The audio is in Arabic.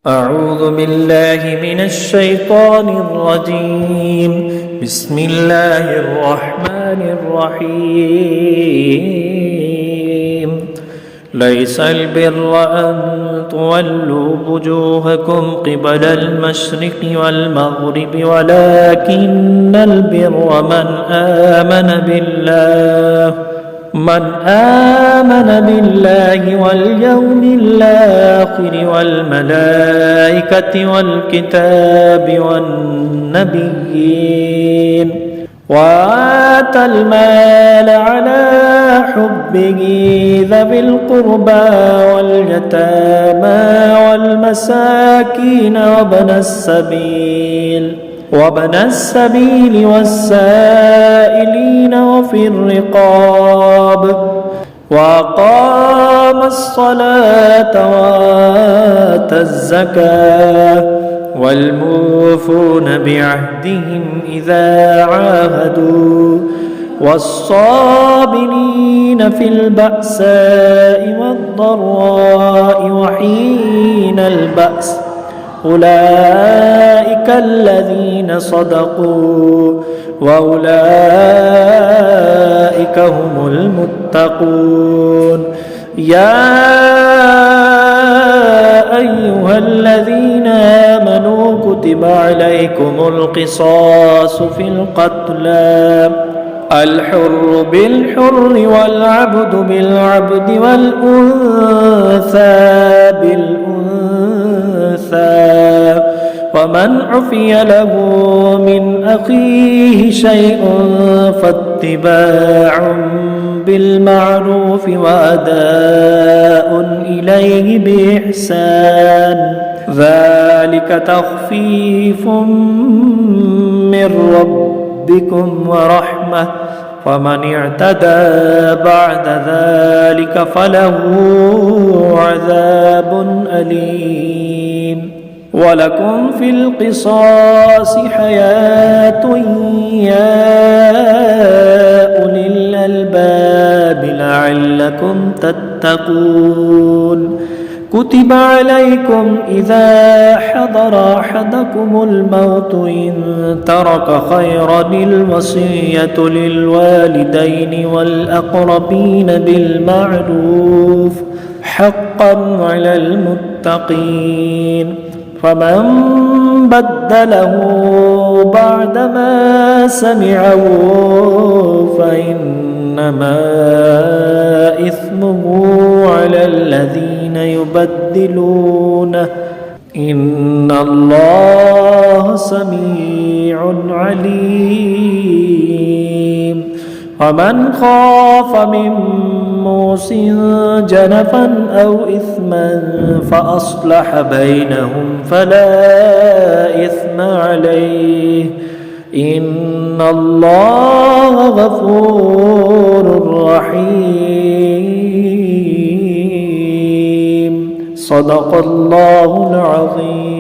أعوذ بالله من الشيطان الرجيم. بسم الله الرحمن الرحيم. ليس البر أن تولوا وجوهكم قبل المشرق والمغرب ولكن البر من آمن بالله واليوم الآخر والملائكة والكتاب والنبيين وآتى المال على حبه ذوي القربى واليتامى والمساكين وابن السبيل والسائلين وفي الرقاب وأقام الصلاة وآتى الزكاة والموفون بعهدهم إذا عاهدوا والصابرين في البأساء والضراء وحين البأس أولئك الذين صدقوا وأولئك هم المتقون. يا أيها الذين آمنوا كتب عليكم القصاص في القتلى الحر بالحر والعبد بالعبد والأنثى بالأنثى ومن عفي له من أخيه شيء فاتباع بالمعروف وأداء إليه بإحسان ذلك تخفيف من ربكم ورحمة فمن اعتدى بعد ذلك فله عذاب أليم. ولكم في القصاص حياة يا أولي الألباب لعلكم تتقون. كتب عليكم إذا حضر أحدكم الموت إن ترك خيرا الوصية للوالدين والأقربين بالمعروف حقا على المتقين. فمن بدله بعدما سمعه فإنما إثمه على الذين يبدلونه إن الله سميع عليم. ومن خاف من موص جنفا أو إثما فأصلح بينهم فلا إثم عليه إن الله غفور رحيم. صدق الله العظيم.